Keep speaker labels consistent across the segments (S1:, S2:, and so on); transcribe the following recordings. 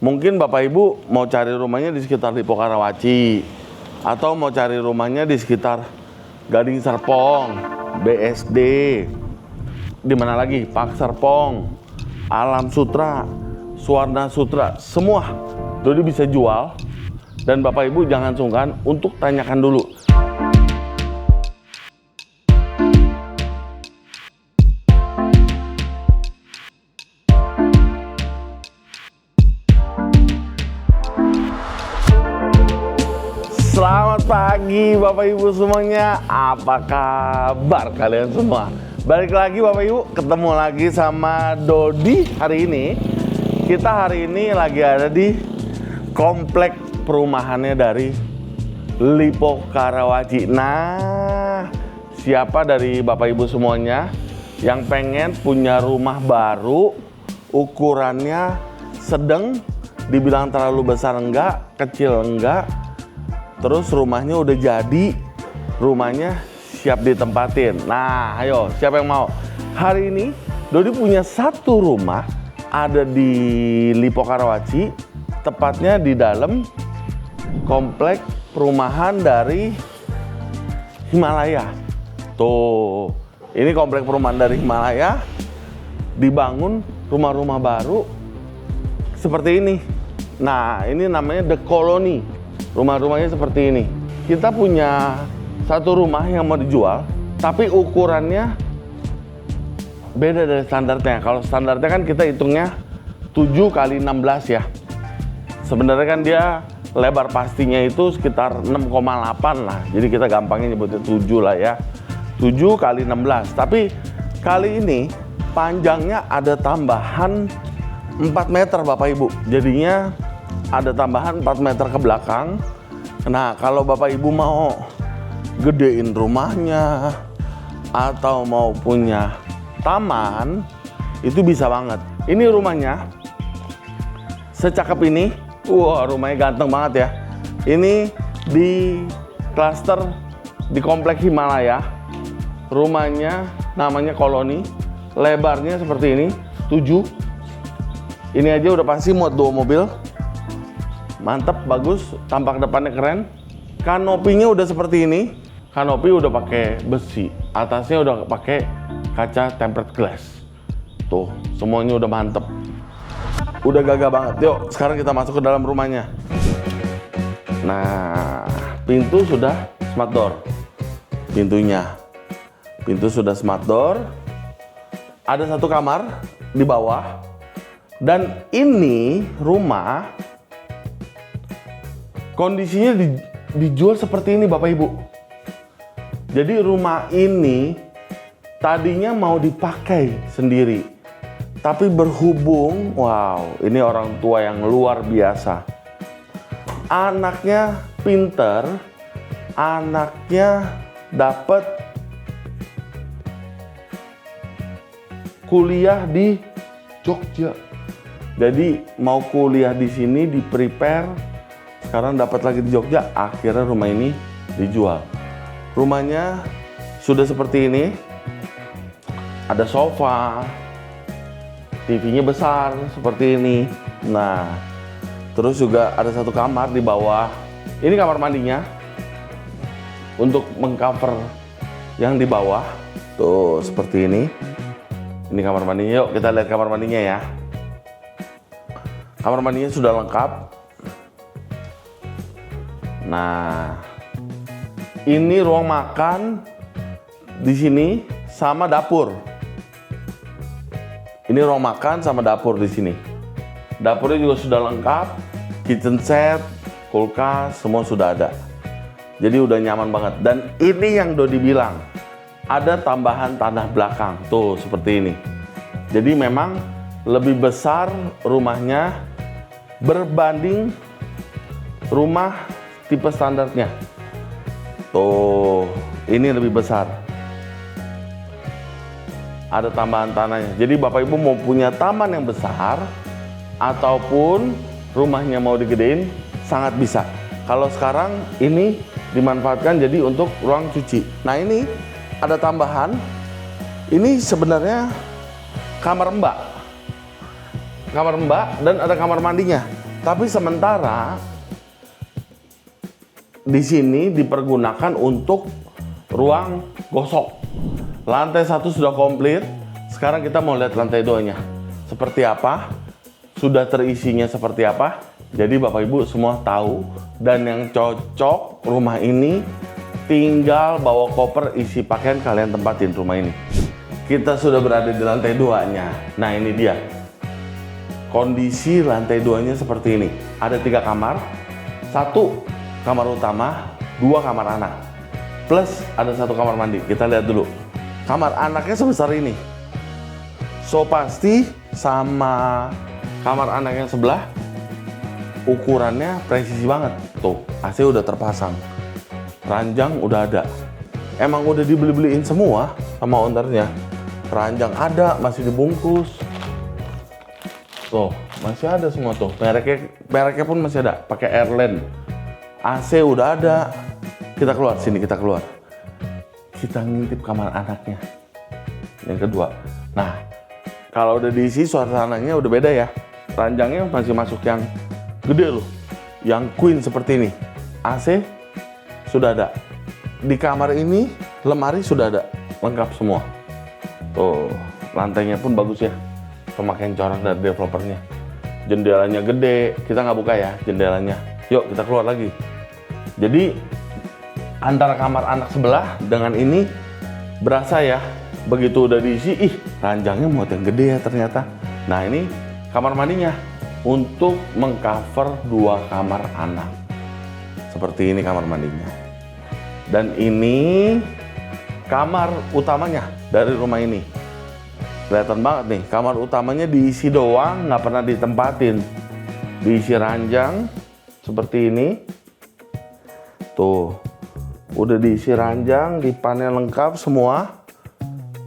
S1: Mungkin Bapak Ibu mau cari rumahnya di sekitar Lipo Karawaci, atau mau cari rumahnya di sekitar Gading Serpong, BSD, di mana lagi? Pak Serpong, Alam Sutra, Suwarna Sutra, semua Dodi bisa jual. Dan Bapak Ibu jangan sungkan untuk tanyakan dulu. Selamat pagi Bapak Ibu semuanya, apa kabar kalian semua? Balik lagi Bapak Ibu, ketemu lagi sama Dodi hari ini. Kita hari ini lagi ada di komplek perumahannya dari Lipo Karawaci. Nah, siapa dari Bapak Ibu semuanya yang pengen punya rumah baru, ukurannya sedang, dibilang terlalu besar enggak, kecil enggak, terus rumahnya udah jadi, rumahnya siap ditempatin. Nah, ayo, siapa yang mau? Hari ini Dodi punya satu rumah ada di Lipo Karawaci, tepatnya di dalam komplek perumahan dari Himalaya. Tuh, ini komplek perumahan dari Himalaya, dibangun rumah-rumah baru seperti ini. Nah, ini namanya The Colony. Rumah-rumahnya seperti ini. Kita punya satu rumah yang mau dijual, tapi ukurannya beda dari standarnya. Kalau standarnya kan kita hitungnya 7 kali 16 ya. Sebenarnya kan dia lebar pastinya itu sekitar 6,8 lah. Jadi kita gampangnya nyebutnya 7 lah ya. 7 kali 16. Tapi kali ini panjangnya ada tambahan 4 meter Bapak Ibu. Jadinya ada tambahan 4 meter ke belakang. Nah, kalau Bapak Ibu mau gedein rumahnya atau mau punya taman, itu bisa banget. Ini rumahnya secakep ini. Wah, rumahnya ganteng banget ya. Ini di klaster di komplek Himalaya. Rumahnya namanya Colony. Lebarnya seperti ini, 7. Ini aja udah pasti muat 2 mobil. Mantap, bagus, tampak depannya keren. Kanopinya udah seperti ini. Kanopi udah pakai besi, atasnya udah pakai kaca tempered glass. Tuh, semuanya udah mantep. Udah gagah banget. Yuk, sekarang kita masuk ke dalam rumahnya. Nah, pintu sudah smart door. Pintu sudah smart door. Ada satu kamar di bawah. Dan ini rumah kondisinya dijual seperti ini Bapak Ibu. Jadi rumah ini tadinya mau dipakai sendiri, tapi berhubung, wow, ini orang tua yang luar biasa. Anaknya pinter, anaknya dapat kuliah di Jogja. Jadi mau kuliah di sini, di prepare, sekarang dapat lagi di Jogja, akhirnya rumah ini dijual. Rumahnya sudah seperti ini. Ada sofa, TV-nya besar seperti ini. Nah, terus juga ada satu kamar di bawah. Ini kamar mandinya untuk mengcover yang di bawah. Tuh, seperti ini. Ini kamar mandinya. Yuk kita lihat kamar mandinya ya. Kamar mandinya sudah lengkap. Nah, ini ruang makan di sini sama dapur. Ini ruang makan sama dapur di sini. Dapurnya juga sudah lengkap, kitchen set, kulkas, semua sudah ada. Jadi udah nyaman banget. Dan ini yang Dodi bilang, ada tambahan tanah belakang. Tuh, seperti ini. Jadi memang lebih besar rumahnya berbanding rumah tipe standarnya. Tuh, ini lebih besar. Ada tambahan tanahnya. Jadi Bapak Ibu mau punya taman yang besar ataupun rumahnya mau digedein, sangat bisa. Kalau sekarang ini dimanfaatkan jadi untuk ruang cuci. Nah, ini ada tambahan. Ini sebenarnya kamar mbak dan ada kamar mandinya. Tapi sementara di sini dipergunakan untuk ruang gosok. Lantai 1 sudah komplit. Sekarang kita mau lihat lantai 2-nya. Seperti apa? Sudah terisinya seperti apa? Jadi Bapak Ibu semua tahu. Dan yang cocok rumah ini tinggal bawa koper isi pakaian, kalian tempatin rumah ini. Kita sudah berada di lantai 2-nya. Nah, ini dia. Kondisi lantai 2-nya seperti ini. Ada 3 kamar. 1 kamar utama, 2 kamar anak. Plus ada 1 kamar mandi. Kita lihat dulu. Kamar anaknya sebesar ini. So pasti sama kamar anak yang sebelah ukurannya presisi banget. Tuh, AC udah terpasang. Ranjang udah ada. Emang udah dibeli-beliin semua sama ownernya. Ranjang ada, masih dibungkus. Tuh, masih ada semua tuh. Mereknya pun masih ada. Pakai Airland. AC udah ada. Kita keluar sini, kita keluar. Kita ngintip kamar anaknya. Yang kedua. Nah, kalau udah diisi suasananya udah beda ya. Ranjangnya masih masuk yang gede loh. Yang queen seperti ini. AC sudah ada. Di kamar ini lemari sudah ada. Lengkap semua. Tuh, lantainya pun bagus ya. Pemakaian corak dari developernya. Jendelanya gede. Kita nggak buka ya jendelanya. Yuk kita keluar lagi. Jadi antara kamar anak sebelah dengan ini berasa ya. Begitu udah diisi, ranjangnya muat yang gede ya ternyata. Nah, ini kamar mandinya untuk mengcover 2 kamar anak. Seperti ini kamar mandinya. Dan ini kamar utamanya dari rumah ini. Kelihatan banget nih, kamar utamanya diisi doang, nggak pernah ditempatin. Diisi ranjang seperti ini. Tuh, udah diisi ranjang, dipanel lengkap semua.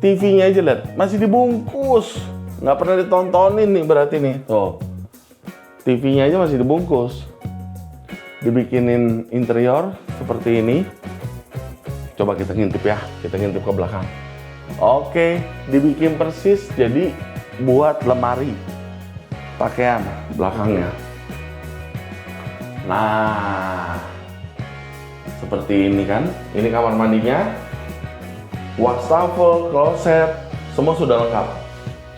S1: TV-nya aja lihat, masih dibungkus. Nggak pernah ditontonin nih berarti nih. Tuh, TV-nya aja masih dibungkus. Dibikinin interior seperti ini. Coba kita ngintip ya, kita ngintip ke belakang. Oke, dibikin persis jadi buat lemari pakaian belakangnya. Nah, seperti ini kan. Ini kamar mandinya. Wastafel, kloset, semua sudah lengkap.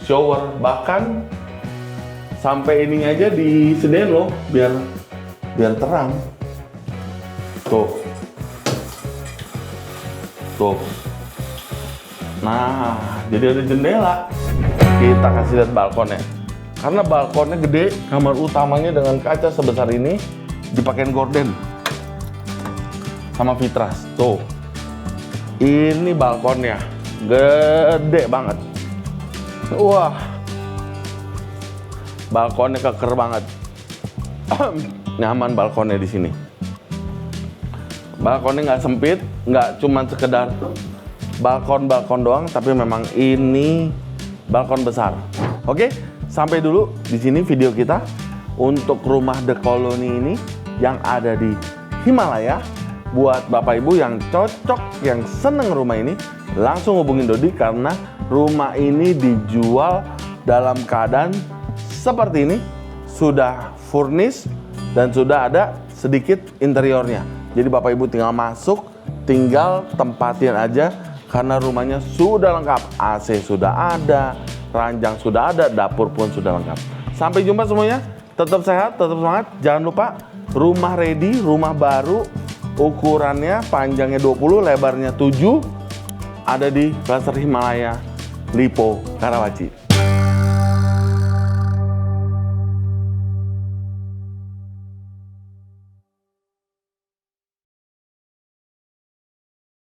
S1: Shower, bahkan sampai ini aja disediain loh biar terang. Tuh. Tuh. Nah, jadi ada jendela. Kita kasih lihat balkonnya. Karena balkonnya gede, kamar utamanya dengan kaca sebesar ini dipakein gorden sama vitras. Tuh. Ini balkonnya. Gede banget. Wah. Balkonnya keker banget. Nyaman balkonnya di sini. Balkonnya nggak sempit, nggak cuma sekedar balkon doang, tapi memang ini balkon besar. Oke, sampai dulu di sini video kita untuk rumah The Colony ini yang ada di Himalaya. Buat Bapak Ibu yang cocok, yang seneng rumah ini, langsung hubungin Dodi karena rumah ini dijual dalam keadaan seperti ini, sudah furnish dan sudah ada sedikit interiornya. Jadi Bapak Ibu tinggal masuk, tinggal tempatin aja. Karena rumahnya sudah lengkap, AC sudah ada, ranjang sudah ada, dapur pun sudah lengkap. Sampai jumpa semuanya, tetap sehat, tetap semangat. Jangan lupa, rumah ready, rumah baru, ukurannya panjangnya 20, lebarnya 7, ada di Cluster Himalaya, Lipo, Karawaci.